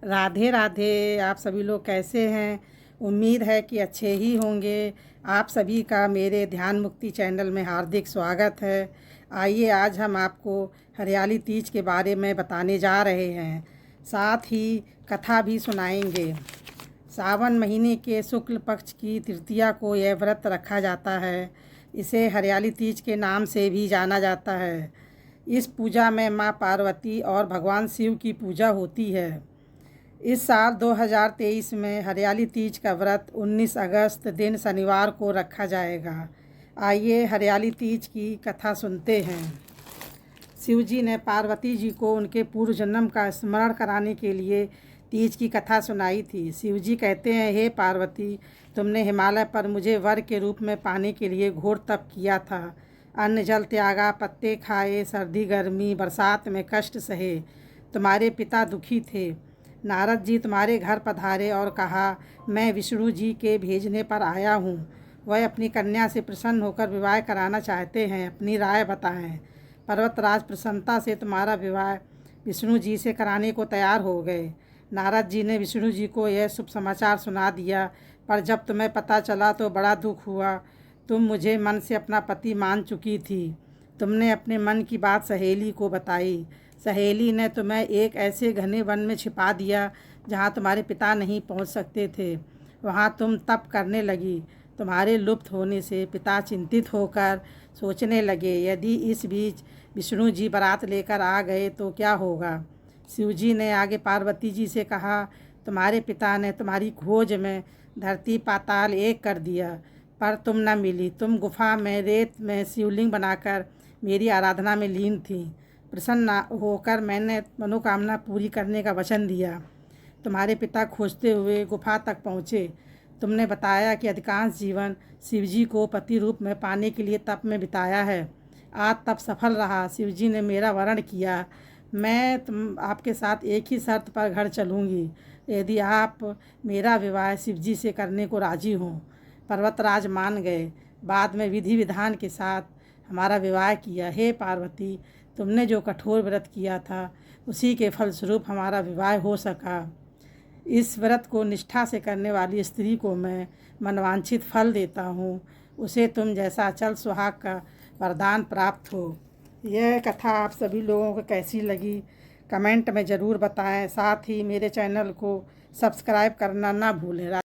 राधे राधे। आप सभी लोग कैसे हैं? उम्मीद है कि अच्छे ही होंगे। आप सभी का मेरे ध्यान मुक्ति चैनल में हार्दिक स्वागत है। आइए आज हम आपको हरियाली तीज के बारे में बताने जा रहे हैं, साथ ही कथा भी सुनाएंगे। सावन महीने के शुक्ल पक्ष की तृतीया को यह व्रत रखा जाता है। इसे हरियाली तीज के नाम से भी जाना जाता है। इस पूजा में माँ पार्वती और भगवान शिव की पूजा होती है। इस साल 2023 में हरियाली तीज का व्रत 19 अगस्त दिन शनिवार को रखा जाएगा। आइए हरियाली तीज की कथा सुनते हैं। शिव जी ने पार्वती जी को उनके पूर्व जन्म का स्मरण कराने के लिए तीज की कथा सुनाई थी। शिव जी कहते हैं, हे पार्वती, तुमने हिमालय पर मुझे वर के रूप में पाने के लिए घोर तप किया था। अन्न जल त्यागा, पत्ते खाए, सर्दी गर्मी बरसात में कष्ट सहे। तुम्हारे पिता दुखी थे। नारद जी तुम्हारे घर पधारे और कहा, मैं विष्णु जी के भेजने पर आया हूँ। वह अपनी कन्या से प्रसन्न होकर विवाह कराना चाहते हैं, अपनी राय बताएं। पर्वतराज प्रसन्नता से तुम्हारा विवाह विष्णु जी से कराने को तैयार हो गए। नारद जी ने विष्णु जी को यह शुभ समाचार सुना दिया, पर जब तुम्हें पता चला तो बड़ा दुख हुआ। तुम मुझे मन से अपना पति मान चुकी थी। तुमने अपने मन की बात सहेली को बताई। सहेली ने तुम्हें एक ऐसे घने वन में छिपा दिया जहाँ तुम्हारे पिता नहीं पहुँच सकते थे। वहाँ तुम तप करने लगी। तुम्हारे लुप्त होने से पिता चिंतित होकर सोचने लगे, यदि इस बीच विष्णु जी बारात लेकर आ गए तो क्या होगा। शिव जी ने आगे पार्वती जी से कहा, तुम्हारे पिता ने तुम्हारी खोज में धरती पाताल एक कर दिया, पर तुम न मिली। तुम गुफा में रेत में शिवलिंग बनाकर मेरी आराधना में लीन थी। प्रसन्न होकर मैंने मनोकामना पूरी करने का वचन दिया। तुम्हारे पिता खोजते हुए गुफा तक पहुँचे। तुमने बताया कि अधिकांश जीवन शिवजी को पति रूप में पाने के लिए तप में बिताया है। आज तप सफल रहा। शिवजी ने मेरा वरण किया। मैं आपके साथ एक ही शर्त पर घर चलूँगी, यदि आप मेरा विवाह शिवजी से करने को राजी हों। पर्वतराज मान गए। बाद में विधि विधान के साथ हमारा विवाह किया। हे पार्वती, तुमने जो कठोर व्रत किया था उसी के फलस्वरूप हमारा विवाह हो सका। इस व्रत को निष्ठा से करने वाली स्त्री को मैं मनवांछित फल देता हूँ। उसे तुम जैसा अचल सुहाग का वरदान प्राप्त हो। यह कथा आप सभी लोगों को कैसी लगी कमेंट में ज़रूर बताएं। साथ ही मेरे चैनल को सब्सक्राइब करना ना भूलें।